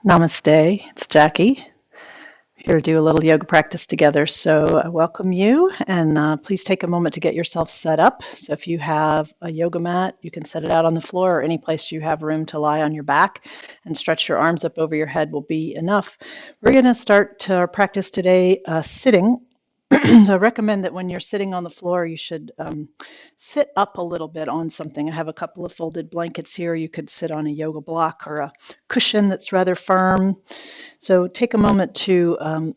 Namaste, it's Jackie. Here to do a little yoga practice together. So I welcome you, and please take a moment to get yourself set up. So if you have a yoga mat, you can set it out on the floor or any place you have room to lie on your back, and stretch your arms up over your head will be enough. We're going to start our practice today sitting. So I recommend that when you're sitting on the floor, you should sit up a little bit on something. I have a couple of folded blankets here. You could sit on a yoga block or a cushion that's rather firm. So take a moment to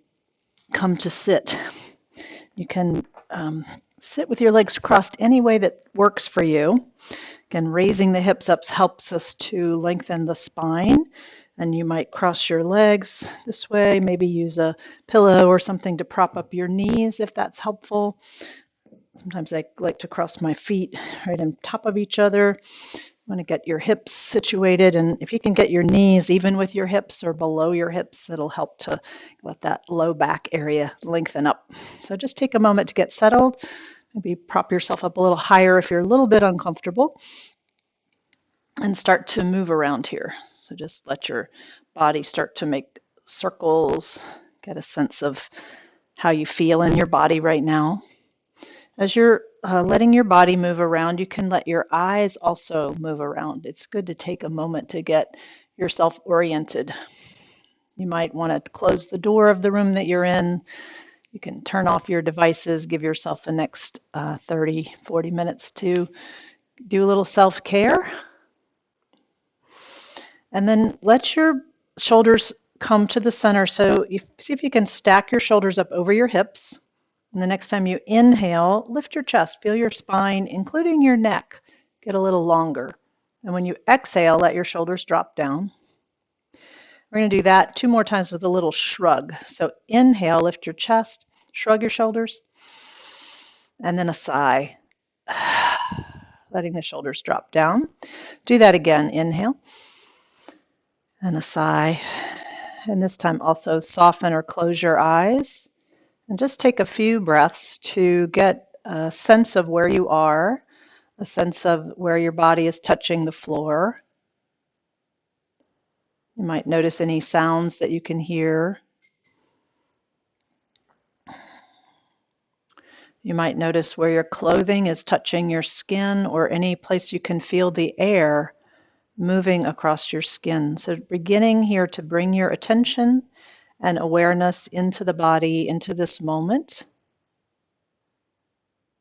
come to sit. You can sit with your legs crossed any way that works for you. Again, raising the hips up helps us to lengthen the spine. And you might cross your legs this way, maybe use a pillow or something to prop up your knees if that's helpful. Sometimes I like to cross my feet right on top of each other. You want to get your hips situated, and if you can get your knees even with your hips or below your hips, that'll help to let that low back area lengthen up. So just take a moment to get settled. Maybe prop yourself up a little higher if you're a little bit uncomfortable, and start to move around here. So just let your body start to make circles, get a sense of how you feel in your body right now. As you're letting your body move around, you can let your eyes also move around. It's good to take a moment to get yourself oriented. You might want to close the door of the room that you're in. You can turn off your devices, give yourself the next 30, 40 minutes to do a little self-care. And then let your shoulders come to the center. So see if you can stack your shoulders up over your hips. And the next time you inhale, lift your chest, feel your spine, including your neck, get a little longer. And when you exhale, let your shoulders drop down. We're going to do that 2 more times with a little shrug. So inhale, lift your chest, shrug your shoulders, and then a sigh, letting the shoulders drop down. Do that again. Inhale and a sigh. And this time also soften or close your eyes. And just take a few breaths to get a sense of where you are, a sense of where your body is touching the floor. You might notice any sounds that you can hear. You might notice where your clothing is touching your skin or any place you can feel the air moving across your skin. So beginning here to bring your attention and awareness into the body, into this moment.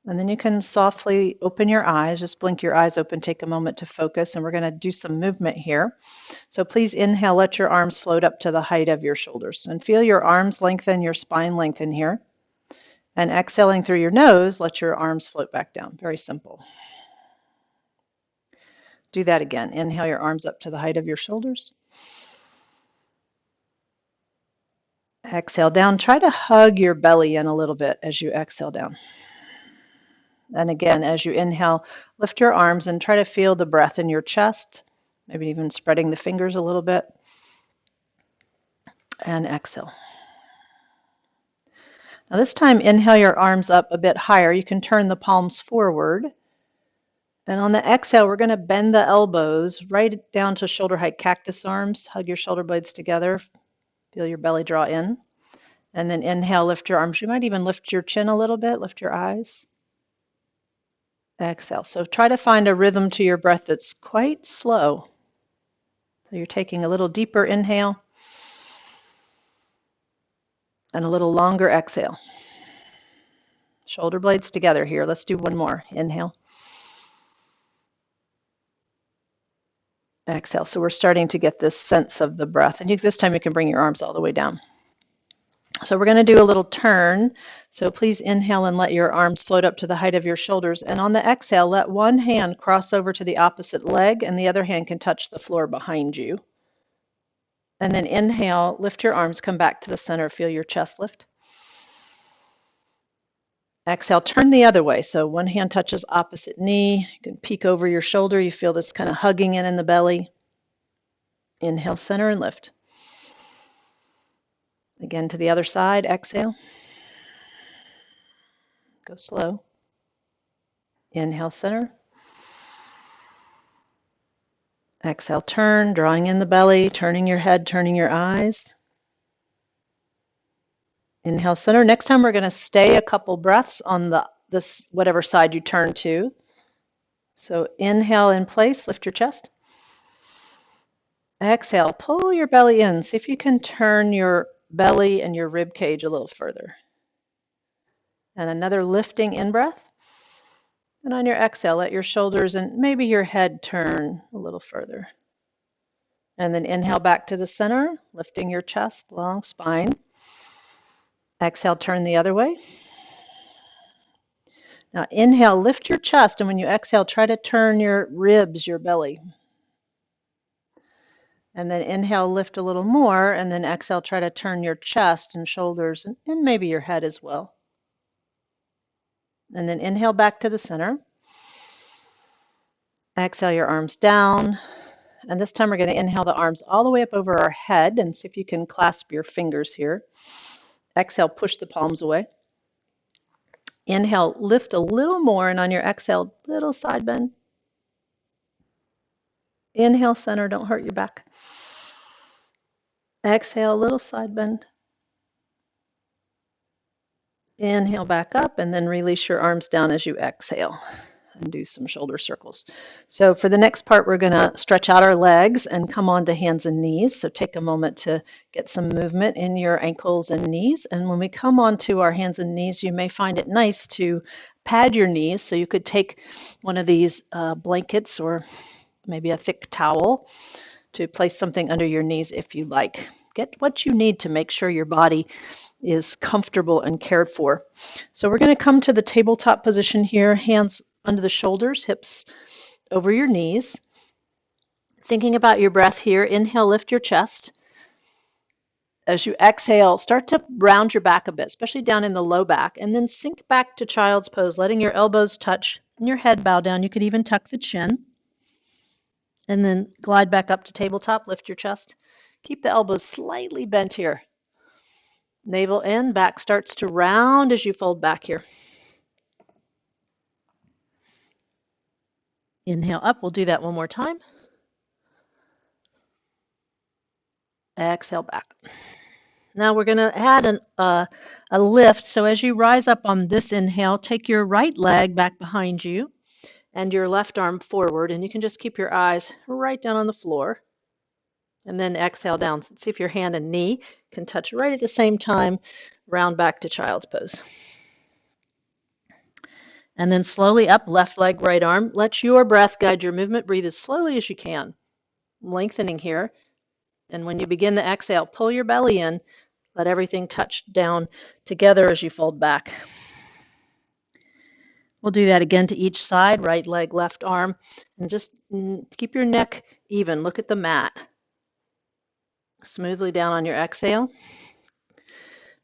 And then you can softly open your eyes, just blink your eyes open, take a moment to focus, and we're going to do some movement here. So please inhale, let your arms float up to the height of your shoulders, and feel your arms lengthen, your spine lengthen here. And exhaling through your nose, let your arms float back down. Very simple. Do that again. Inhale your arms up to the height of your shoulders. Exhale down. Try to hug your belly in a little bit as you exhale down. And again, as you inhale, lift your arms and try to feel the breath in your chest, maybe even spreading the fingers a little bit. And exhale. Now this time, inhale your arms up a bit higher. You can turn the palms forward. And on the exhale, we're going to bend the elbows right down to shoulder height, cactus arms. Hug your shoulder blades together. Feel your belly draw in. And then inhale, lift your arms. You might even lift your chin a little bit, lift your eyes. Exhale. So try to find a rhythm to your breath that's quite slow. So you're taking a little deeper inhale and a little longer exhale. Shoulder blades together here. Let's do one more. Inhale. Exhale. So we're starting to get this sense of the breath. And this time you can bring your arms all the way down. So we're going to do a little turn. So please inhale and let your arms float up to the height of your shoulders. And on the exhale, let one hand cross over to the opposite leg and the other hand can touch the floor behind you. And then inhale, lift your arms, come back to the center, feel your chest lift. Exhale, turn the other way. So one hand touches opposite knee. You can peek over your shoulder. You feel this kind of hugging in the belly. Inhale, center and lift. Again to the other side, exhale. Go slow. Inhale, center. Exhale, turn, drawing in the belly, turning your head, turning your eyes. Inhale, center. Next time we're going to stay a couple breaths on this whatever side you turn to. So inhale in place, lift your chest. Exhale, pull your belly in. See if you can turn your belly and your rib cage a little further. And another lifting in breath. And on your exhale, let your shoulders and maybe your head turn a little further. And then inhale back to the center, lifting your chest, long spine. Exhale, turn the other way. Now inhale, lift your chest, and when you exhale, try to turn your ribs, your belly. And then inhale, lift a little more, and then exhale, try to turn your chest and shoulders and maybe your head as well. And then inhale back to the center. Exhale your arms down. And this time we're going to inhale the arms all the way up over our head and see if you can clasp your fingers here. Exhale, push the palms away. Inhale, lift a little more, and on your exhale, little side bend. Inhale, center, don't hurt your back. Exhale, little side bend. Inhale back up, and then release your arms down as you exhale. And do some shoulder circles. So for the next part, we're going to stretch out our legs and come on to hands and knees. So take a moment to get some movement in your ankles and knees. And when we come on to our hands and knees, you may find it nice to pad your knees. So you could take one of these blankets or maybe a thick towel to place something under your knees if you like. Get what you need to make sure your body is comfortable and cared for. So we're going to come to the tabletop position here, hands under the shoulders, hips over your knees. Thinking about your breath here, inhale, lift your chest. As you exhale, start to round your back a bit, especially down in the low back, and then sink back to child's pose, letting your elbows touch and your head bow down. You could even tuck the chin. And then glide back up to tabletop, lift your chest. Keep the elbows slightly bent here. Navel in, back starts to round as you fold back here. Inhale up, we'll do that one more time. Exhale back. Now we're going to add a lift. So as you rise up on this inhale, take your right leg back behind you and your left arm forward, and you can just keep your eyes right down on the floor. And then exhale down. See if your hand and knee can touch right at the same time. Round back to child's pose. And then slowly up, left leg, right arm. Let your breath guide your movement. Breathe as slowly as you can. Lengthening here. And when you begin the exhale, pull your belly in. Let everything touch down together as you fold back. We'll do that again to each side, right leg, left arm. And just keep your neck even. Look at the mat. Smoothly down on your exhale.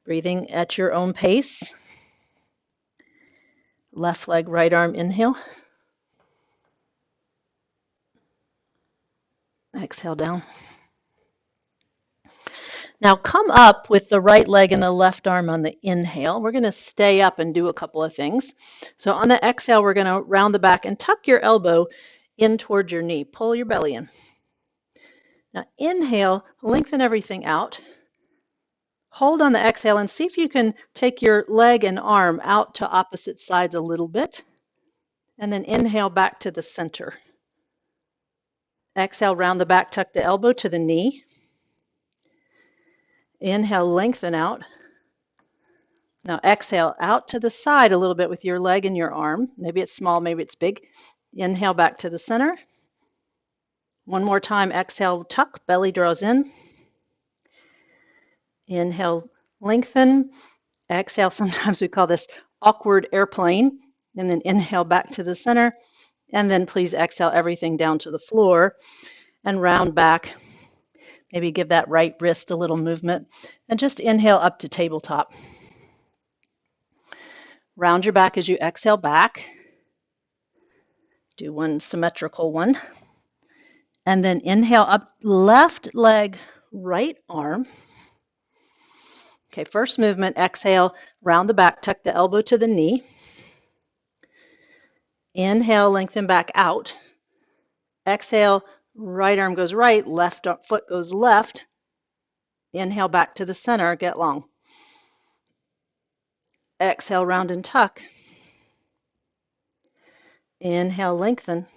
Breathing at your own pace. Left leg, right arm, inhale. Exhale down. Now come up with the right leg and the left arm on the inhale. We're going to stay up and do a couple of things. So on the exhale, we're going to round the back and tuck your elbow in towards your knee. Pull your belly in. Now inhale, lengthen everything out. Hold on the exhale and see if you can take your leg and arm out to opposite sides a little bit. And then inhale back to the center. Exhale, round the back, tuck the elbow to the knee. Inhale, lengthen out. Now exhale out to the side a little bit with your leg and your arm. Maybe it's small, maybe it's big. Inhale back to the center. One more time, exhale, tuck, belly draws in. Inhale, lengthen. Exhale, sometimes we call this awkward airplane. And then inhale back to the center. And then please exhale everything down to the floor and round back. Maybe give that right wrist a little movement. And just inhale up to tabletop. Round your back as you exhale back. Do one symmetrical one. And then inhale up, left leg, right arm. Okay, first movement, exhale, round the back, tuck the elbow to the knee. Inhale, lengthen back out. Exhale, Right arm goes right, left foot goes left. Inhale back to the center, get long. Exhale, round and tuck. Inhale, lengthen.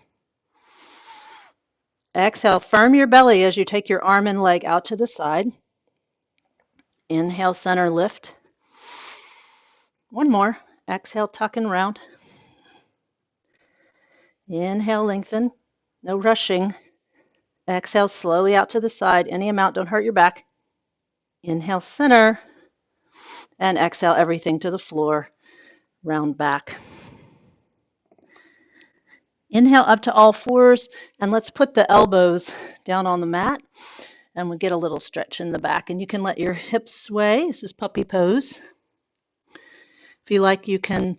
Exhale, firm your belly as you take your arm and leg out to the side. Inhale, center, lift. One more. Exhale, tuck and round. Inhale, lengthen. No rushing. Exhale, slowly out to the side. Any amount, don't hurt your back. Inhale, center. And exhale, everything to the floor. Round back. Inhale up to all fours, and let's put the elbows down on the mat, and we get a little stretch in the back. And you can let your hips sway. This is puppy pose. If you like, you can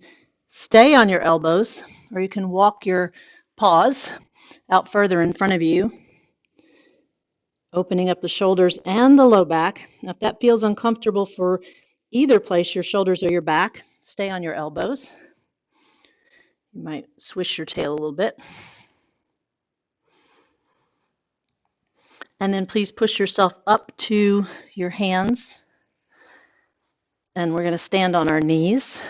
stay on your elbows, or you can walk your paws out further in front of you, opening up the shoulders and the low back. Now, if that feels uncomfortable for either place, your shoulders or your back, stay on your elbows. You might swish your tail a little bit. And then please push yourself up to your hands. And we're going to stand on our knees.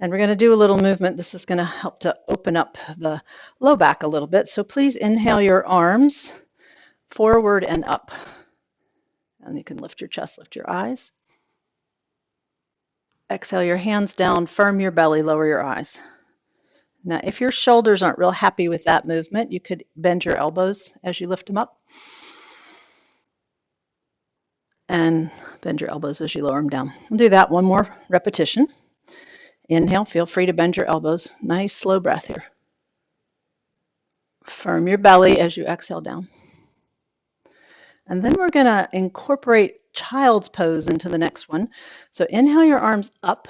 And we're going to do a little movement. This is going to help to open up the low back a little bit. So please inhale your arms forward and up. And you can lift your chest, lift your eyes. Exhale your hands down, firm your belly, lower your eyes. Now, if your shoulders aren't real happy with that movement, you could bend your elbows as you lift them up. And bend your elbows as you lower them down. We'll do that one more repetition. Inhale, feel free to bend your elbows. Nice slow breath here. Firm your belly as you exhale down. And then we're going to incorporate child's pose into the next one. So inhale your arms up.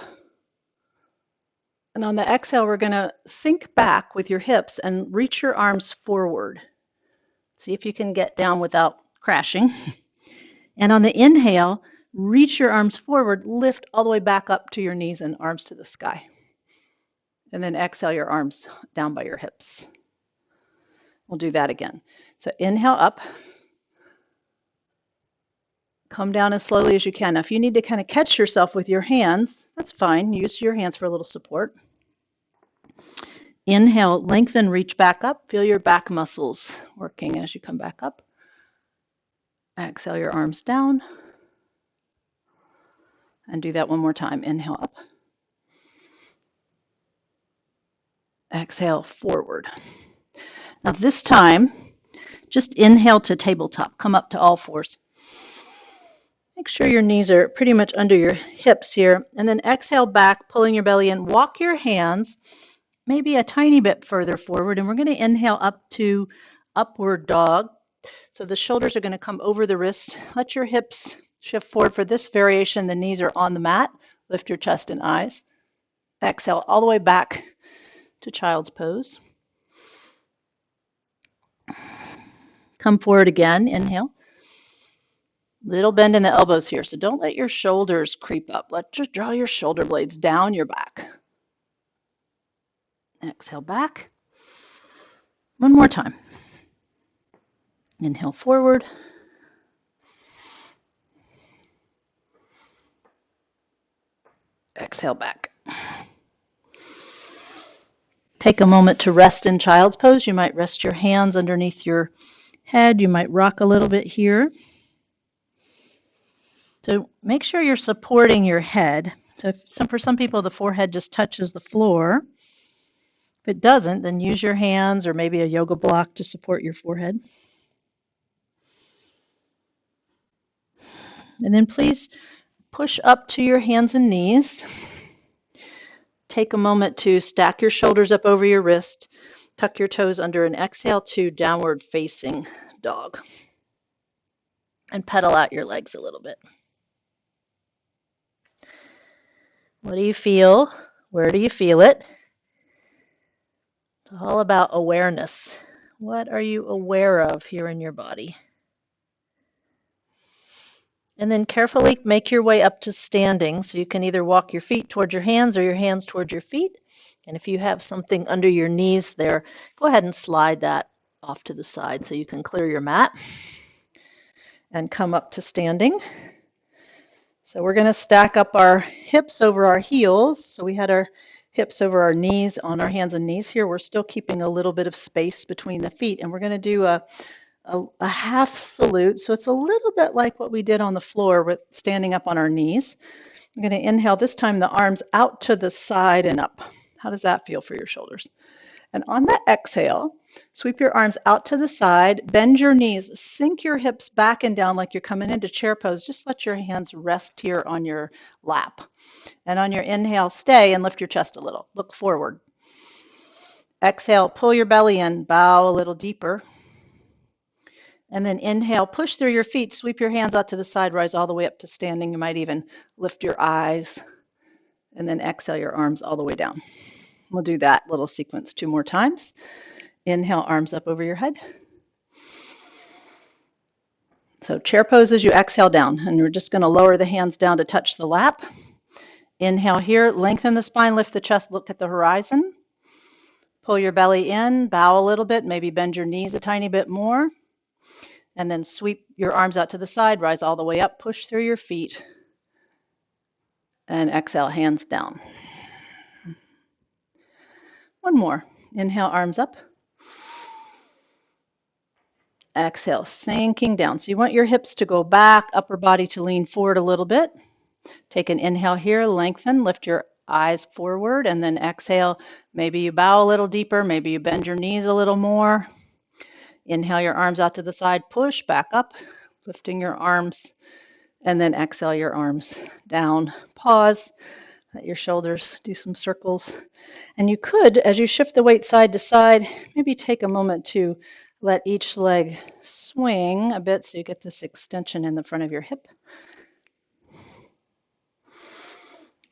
And on the exhale, we're going to sink back with your hips and reach your arms forward. See if you can get down without crashing. And on the inhale, reach your arms forward, lift all the way back up to your knees and arms to the sky. And then exhale your arms down by your hips. We'll do that again. So inhale up. Come down as slowly as you can. Now, if you need to kind of catch yourself with your hands, that's fine. Use your hands for a little support. Inhale, lengthen, reach back up. Feel your back muscles working as you come back up. Exhale your arms down. And do that one more time. Inhale up. Exhale forward. Now this time, just inhale to tabletop. Come up to all fours. Make sure your knees are pretty much under your hips here. And then exhale back, pulling your belly in. Walk your hands maybe a tiny bit further forward. And we're going to inhale up to upward dog. So the shoulders are going to come over the wrists. Let your hips shift forward. For this variation, the knees are on the mat. Lift your chest and eyes. Exhale all the way back to child's pose. Come forward again. Inhale. Little bend in the elbows here, so don't let your shoulders creep up. Just draw your shoulder blades down your back. Exhale back. One more time. Inhale forward. Exhale back. Take a moment to rest in child's pose. You might rest your hands underneath your head. You might rock a little bit here. So make sure you're supporting your head. So for some people, the forehead just touches the floor. If it doesn't, then use your hands or maybe a yoga block to support your forehead. And then please push up to your hands and knees. Take a moment to stack your shoulders up over your wrist. Tuck your toes under and exhale to downward facing dog. And pedal out your legs a little bit. What do you feel? Where do you feel it? It's all about awareness. What are you aware of here in your body? And then carefully make your way up to standing. So you can either walk your feet towards your hands or your hands towards your feet. And if you have something under your knees there, go ahead and slide that off to the side so you can clear your mat and come up to standing. So we're going to stack up our hips over our heels. So we had our hips over our knees on our hands and knees. Here we're still keeping a little bit of space between the feet, and we're going to do a half salute. So it's a little bit like what we did on the floor with standing up on our knees. I'm going to inhale, this time the arms out to the side and up. How does that feel for your shoulders? And on the exhale, sweep your arms out to the side, bend your knees, sink your hips back and down like you're coming into chair pose. Just let your hands rest here on your lap. And on your inhale, stay and lift your chest a little. Look forward. Exhale, pull your belly in, bow a little deeper. And then inhale, push through your feet, sweep your hands out to the side, rise all the way up to standing. You might even lift your eyes, and then exhale your arms all the way down. We'll do that little sequence 2 more times. Inhale, arms up over your head. So chair pose as you exhale down, and we're just going to lower the hands down to touch the lap. Inhale here, lengthen the spine, lift the chest, look at the horizon. Pull your belly in, bow a little bit, maybe bend your knees a tiny bit more. And then sweep your arms out to the side, rise all the way up, push through your feet, and exhale, hands down. One more. Inhale, arms up. Exhale, sinking down. So you want your hips to go back, upper body to lean forward a little bit. Take an inhale here, lengthen, lift your eyes forward, and then exhale. Maybe you bow a little deeper, maybe you bend your knees a little more. Inhale your arms out to the side, push back up, lifting your arms, and then exhale your arms down. Pause, let your shoulders do some circles. And you could, as you shift the weight side to side, maybe take a moment to let each leg swing a bit so you get this extension in the front of your hip.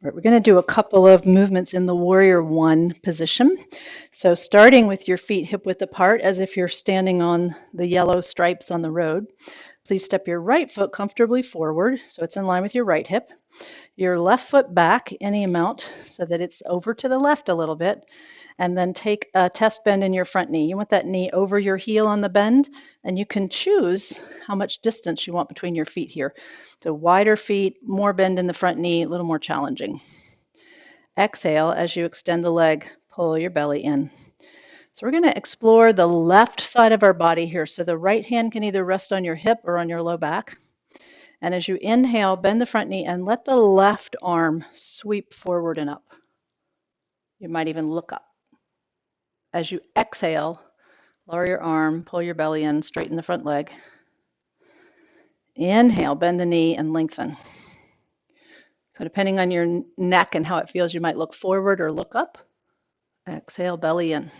All right, we're going to do a couple of movements in the warrior one position. So starting with your feet hip width apart as if you're standing on the yellow stripes on the road. Please step your right foot comfortably forward so it's in line with your right hip. Your left foot back any amount so that it's over to the left a little bit. And then take a test bend in your front knee. You want that knee over your heel on the bend, and you can choose how much distance you want between your feet here. So wider feet, more bend in the front knee, a little more challenging. Exhale as you extend the leg, pull your belly in. So we're going to explore the left side of our body here. So the right hand can either rest on your hip or on your low back. And as you inhale, bend the front knee and let the left arm sweep forward and up. You might even look up. As you exhale, lower your arm, pull your belly in, straighten the front leg. Inhale, bend the knee and lengthen. So depending on your neck and how it feels, you might look forward or look up. Exhale, belly in.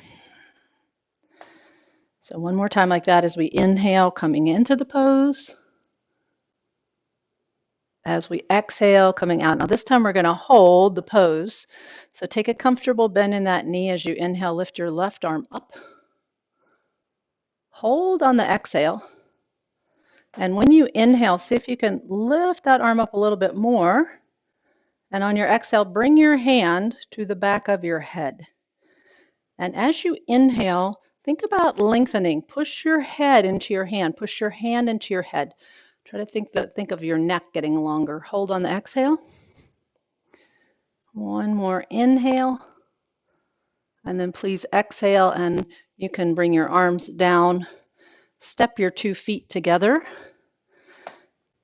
So one more time like that as we inhale, coming into the pose. As we exhale, coming out. Now this time we're going to hold the pose. So take a comfortable bend in that knee as you inhale, lift your left arm up. Hold on the exhale. And when you inhale, see if you can lift that arm up a little bit more. And on your exhale, bring your hand to the back of your head. And as you inhale, think about lengthening. Push your head into your hand. Push your hand into your head. Try to think of your neck getting longer. Hold on the exhale. One more inhale. And then please exhale, and you can bring your arms down. Step your 2 feet together.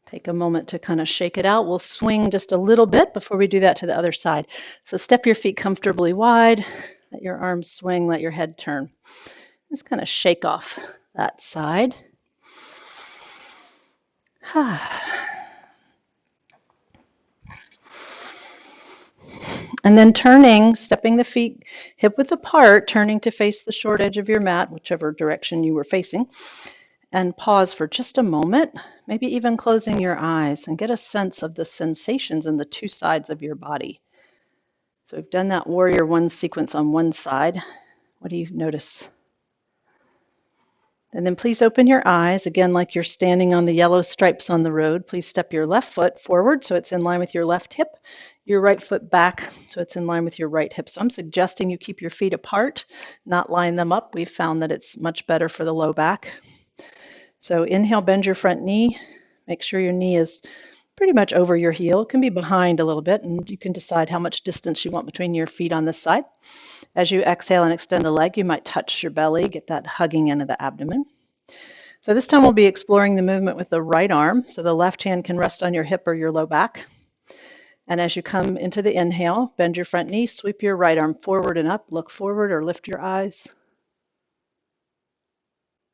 Take a moment to kind of shake it out. We'll swing just a little bit before we do that to the other side. So step your feet comfortably wide. Let your arms swing. Let your head turn. Just kind of shake off that side. And then turning, stepping the feet hip width apart, turning to face the short edge of your mat, whichever direction you were facing, and pause for just a moment, maybe even closing your eyes, and get a sense of the sensations in the 2 sides of your body. So we've done that warrior one sequence on one side. What do you notice? And then please open your eyes, again, like you're standing on the yellow stripes on the road. Please step your left foot forward so it's in line with your left hip, your right foot back so it's in line with your right hip. So I'm suggesting you keep your feet apart, not line them up. We've found that it's much better for the low back. So inhale, bend your front knee. Make sure your knee is pretty much over your heel. It can be behind a little bit, and you can decide how much distance you want between your feet on this side. As you exhale and extend the leg, you might touch your belly, get that hugging into the abdomen. So this time we'll be exploring the movement with the right arm. So the left hand can rest on your hip or your low back. And as you come into the inhale, bend your front knee, sweep your right arm forward and up, look forward or lift your eyes.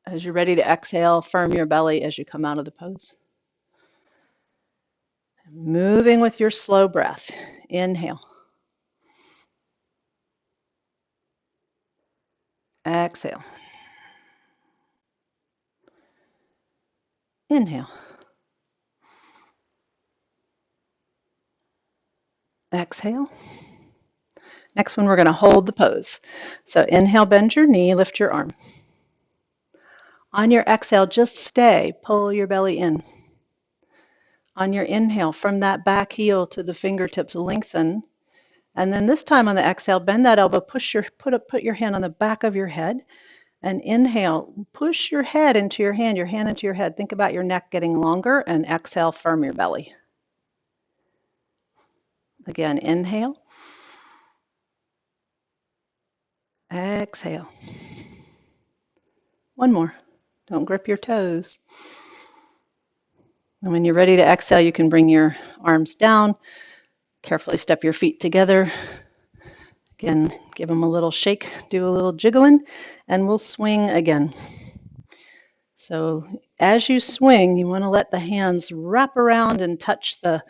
As you're ready to exhale, firm your belly as you come out of the pose. Moving with your slow breath. Inhale. Exhale. Inhale. Exhale. Next one, we're going to hold the pose. So inhale, bend your knee, lift your arm. On your exhale, just stay. Pull your belly in. On your inhale, from that back heel to the fingertips, lengthen. And then this time on the exhale, bend that elbow, put your hand on the back of your head. And inhale, push your head into your hand into your head. Think about your neck getting longer, and exhale, firm your belly. Again, inhale. Exhale. One more. Don't grip your toes. And when you're ready to exhale, you can bring your arms down. Carefully step your feet together. Again, give them a little shake, do a little jiggling, and we'll swing again. So as you swing, you want to let the hands wrap around and touch the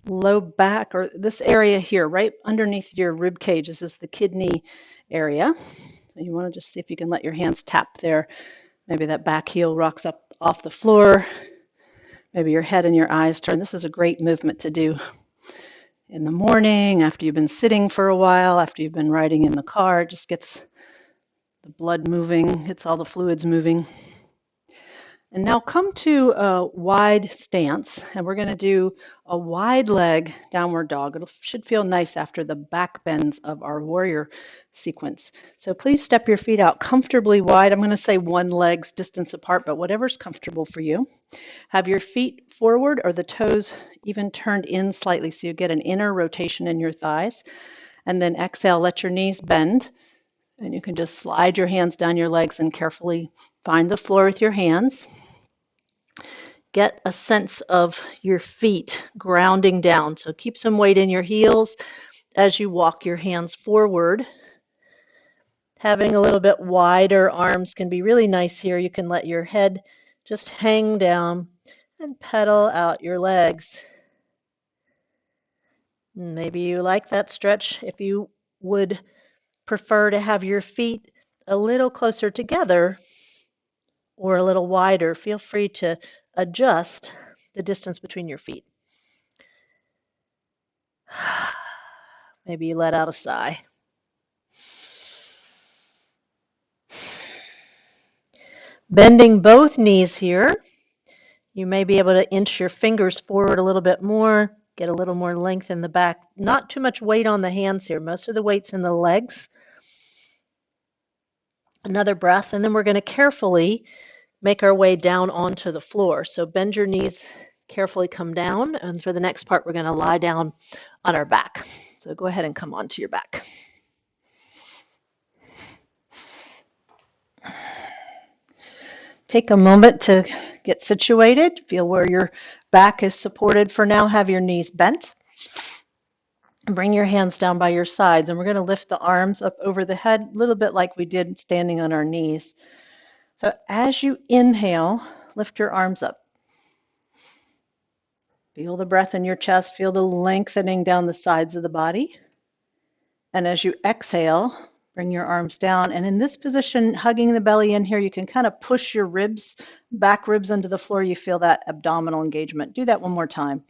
low back, or this area here, right underneath your rib cage. This is the kidney area. So you want to just see if you can let your hands tap there. Maybe that back heel rocks up off the floor. Maybe your head and your eyes turn. This is a great movement to do in the morning, after you've been sitting for a while, after you've been riding in the car. It just gets the blood moving, gets all the fluids moving. And now come to a wide stance, and we're going to do a wide leg downward dog. It should feel nice after the back bends of our warrior sequence. So please step your feet out comfortably wide. I'm going to say one leg's distance apart, but whatever's comfortable for you. Have your feet forward or the toes even turned in slightly so you get an inner rotation in your thighs. And then exhale, let your knees bend. And you can just slide your hands down your legs and carefully find the floor with your hands. Get a sense of your feet grounding down. So keep some weight in your heels as you walk your hands forward. Having a little bit wider arms can be really nice here. You can let your head just hang down and pedal out your legs. Maybe you like that stretch. If you would prefer to have your feet a little closer together or a little wider, feel free to adjust the distance between your feet. Maybe you let out a sigh. Bending both knees here. You may be able to inch your fingers forward a little bit more, get a little more length in the back. Not too much weight on the hands here. Most of the weight's in the legs. Another breath, and then we're going to carefully make our way down onto the floor. So bend your knees, carefully come down, and for the next part, we're going to lie down on our back. So go ahead and come onto your back. Take a moment to get situated. Feel where your back is supported for now. Have your knees bent. Bring your hands down by your sides, and we're going to lift the arms up over the head, a little bit like we did standing on our knees. So as you inhale, lift your arms up. Feel the breath in your chest. Feel the lengthening down the sides of the body. And as you exhale, bring your arms down. And in this position, hugging the belly in here, you can kind of push your back ribs into the floor. You feel that abdominal engagement. Do that one more time.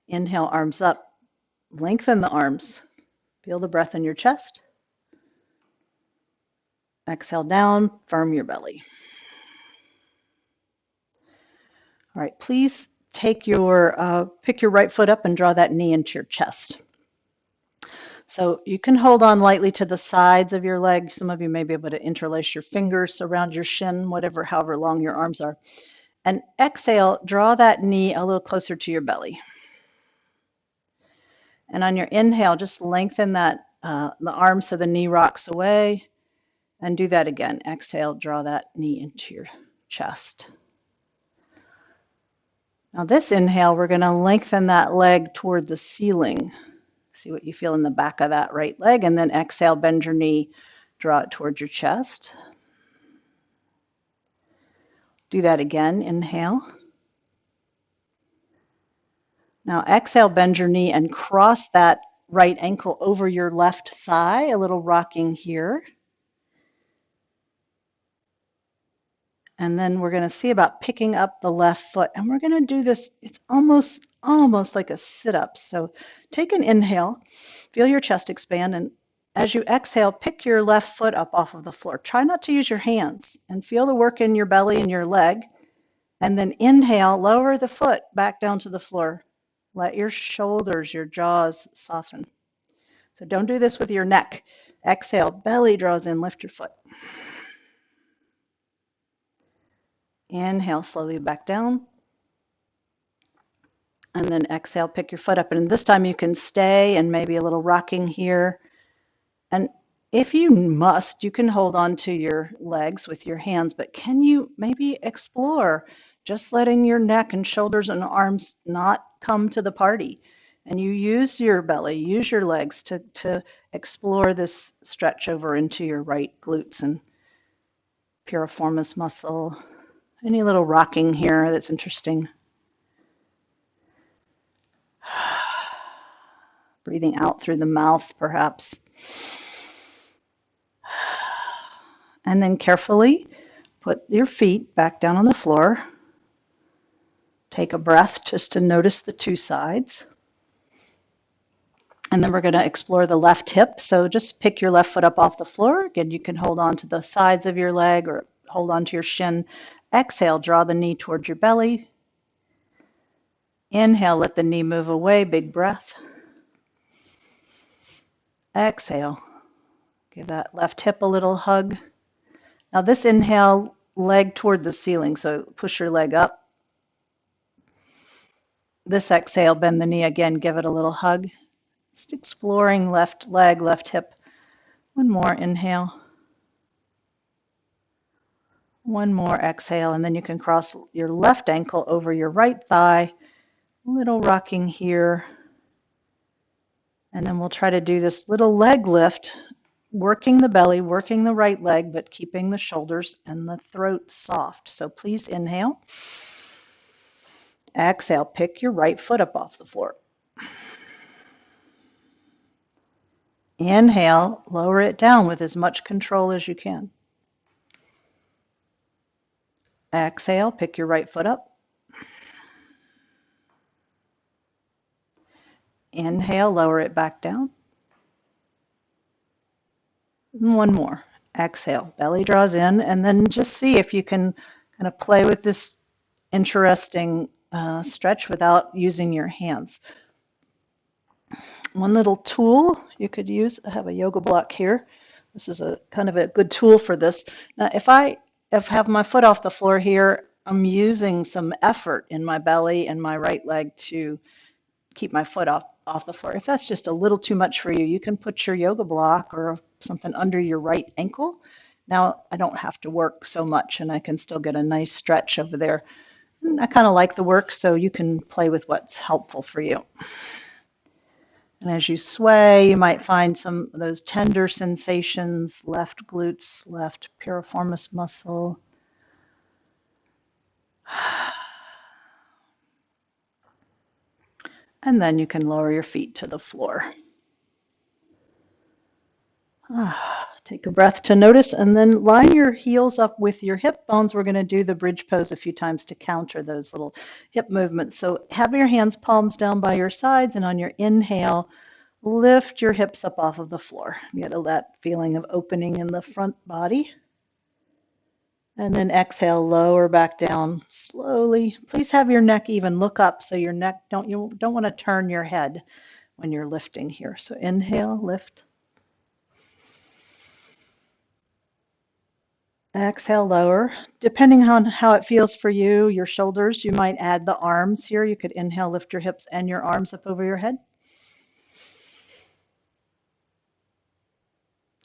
Inhale, arms up. Lengthen the arms. Feel the breath in your chest. Exhale down, firm your belly. All right, please take your pick your right foot up and draw that knee into your chest. So you can hold on lightly to the sides of your leg. Some of you may be able to interlace your fingers around your shin, however long your arms are. And exhale, draw that knee a little closer to your belly. And on your inhale, just lengthen that the arm so the knee rocks away. And do that again. Exhale, draw that knee into your chest. Now this inhale, we're going to lengthen that leg toward the ceiling. See what you feel in the back of that right leg. And then exhale, bend your knee, draw it towards your chest. Do that again. Inhale. Now exhale, bend your knee and cross that right ankle over your left thigh, a little rocking here. And then we're going to see about picking up the left foot. And we're going to do this, it's almost like a sit-up. So take an inhale, feel your chest expand, and as you exhale, pick your left foot up off of the floor. Try not to use your hands and feel the work in your belly and your leg. And then inhale, lower the foot back down to the floor. Let your shoulders, your jaws soften. So don't do this with your neck. Exhale, belly draws in, lift your foot. Inhale, slowly back down. And then exhale, pick your foot up. And this time you can stay and maybe a little rocking here. And if you must, you can hold on to your legs with your hands, but can you maybe explore just letting your neck and shoulders and arms not come to the party? And you use your belly, use your legs to explore this stretch over into your right glutes and piriformis muscle. Any little rocking here that's interesting. Breathing out through the mouth, perhaps. And then carefully put your feet back down on the floor. Take a breath just to notice the two sides. And then we're going to explore the left hip. So just pick your left foot up off the floor. Again, you can hold on to the sides of your leg or hold on to your shin. Exhale, draw the knee towards your belly. Inhale, let the knee move away, big breath. Exhale, give that left hip a little hug. Now this inhale, leg toward the ceiling, so push your leg up. This exhale, bend the knee again, give it a little hug. Just exploring left leg, left hip. One more inhale. One more exhale, and then you can cross your left ankle over your right thigh. A little rocking here. And then we'll try to do this little leg lift, working the belly, working the right leg, but keeping the shoulders and the throat soft. So please inhale. Exhale, pick your right foot up off the floor. Inhale, lower it down with as much control as you can. Exhale, pick your right foot up. Inhale, lower it back down. And one more. Exhale, belly draws in, and then just see if you can kind of play with this interesting stretch without using your hands. One little tool you could use, I have a yoga block here. This is a kind of a good tool for this. Now, if I have my foot off the floor here, I'm using some effort in my belly and my right leg to keep my foot off the floor. If that's just a little too much for you, you can put your yoga block or something under your right ankle. Now I don't have to work so much and I can still get a nice stretch over there. And I kind of like the work, so you can play with what's helpful for you. And as you sway, you might find some of those tender sensations, left glutes, left piriformis muscle. And then you can lower your feet to the floor. Take a breath to notice, and then line your heels up with your hip bones. We're going to do the bridge pose a few times to counter those little hip movements. So have your hands palms down by your sides, and on your inhale, lift your hips up off of the floor. Get that feeling of opening in the front body. And then exhale, lower back down slowly. Please have your neck even. Look up so your neck, you don't want to turn your head when you're lifting here. So inhale, lift. Exhale, lower. Depending on how it feels for you, your shoulders, you might add the arms here. You could inhale, lift your hips and your arms up over your head.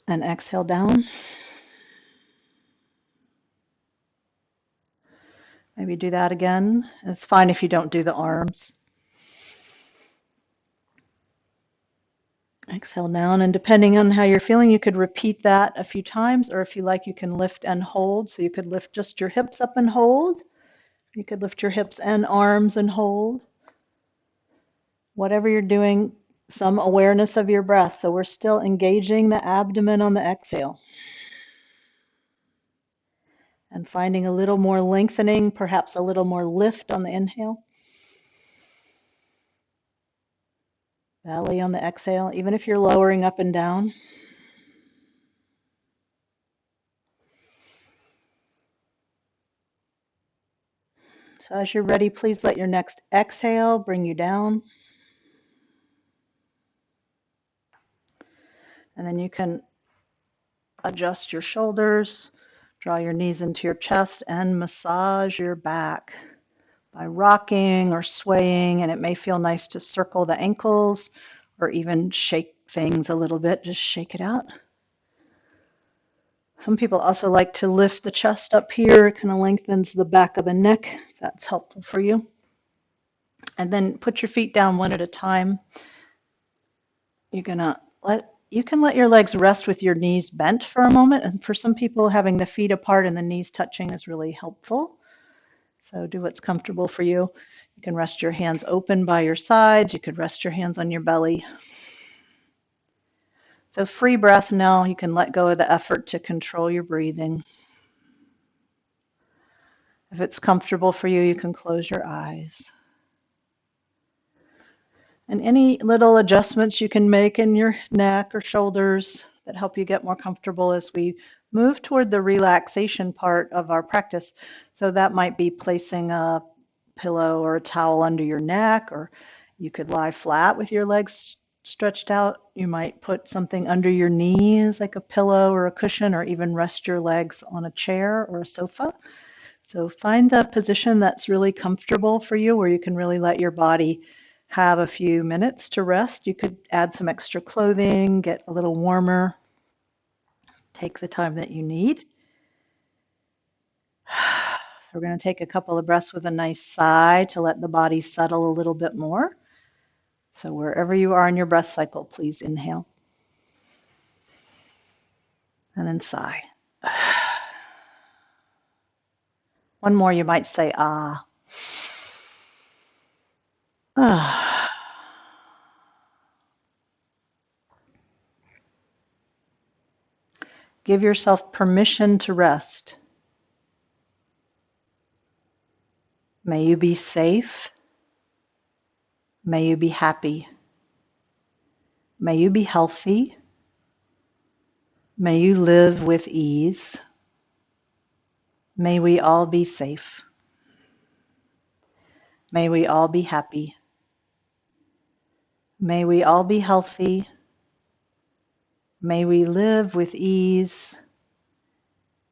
And exhale down. Maybe do that again. It's fine if you don't do the arms. Exhale down, and depending on how you're feeling, you could repeat that a few times, or if you like, you can lift and hold. So you could lift just your hips up and hold. You could lift your hips and arms and hold. Whatever you're doing, some awareness of your breath. So we're still engaging the abdomen on the exhale. And finding a little more lengthening, perhaps a little more lift on the inhale. Belly on the exhale, even if you're lowering up and down. So as you're ready, please let your next exhale bring you down. And then you can adjust your shoulders, draw your knees into your chest, and massage your back by rocking or swaying. And it may feel nice to circle the ankles or even shake things a little bit. Just shake it out. Some people also like to lift the chest up here. It kind of lengthens the back of the neck, if that's helpful for you. And then put your feet down one at a time. You can let your legs rest with your knees bent for a moment. And for some people, having the feet apart and the knees touching is really helpful. So do what's comfortable for you. You can rest your hands open by your sides. You could rest your hands on your belly. So free breath now. You can let go of the effort to control your breathing. If it's comfortable for you, you can close your eyes. And any little adjustments you can make in your neck or shoulders that help you get more comfortable as we move toward the relaxation part of our practice. So that might be placing a pillow or a towel under your neck, or you could lie flat with your legs stretched out. You might put something under your knees like a pillow or a cushion, or even rest your legs on a chair or a sofa. So find the position that's really comfortable for you, where you can really let your body have a few minutes to rest. You could add some extra clothing, get a little warmer. Take the time that you need. So we're going to take a couple of breaths with a nice sigh to let the body settle a little bit more. So wherever you are in your breath cycle, please inhale. And then sigh. One more, you might say, ah. Ah. Give yourself permission to rest. May you be safe. May you be happy. May you be healthy. May you live with ease. May we all be safe. May we all be happy. May we all be healthy. May we live with ease.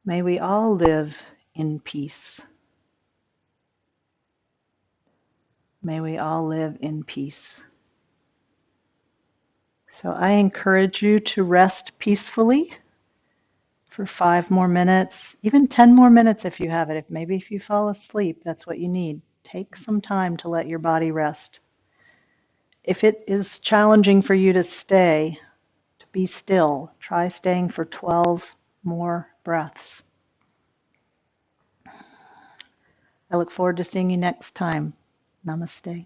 May we all live in peace. May we all live in peace. So I encourage you to rest peacefully for 5 more minutes, even 10 more minutes if you have it. Maybe if you fall asleep, that's what you need. Take some time to let your body rest. If it is challenging for you to stay, to be still, try staying for 12 more breaths. I look forward to seeing you next time. Namaste.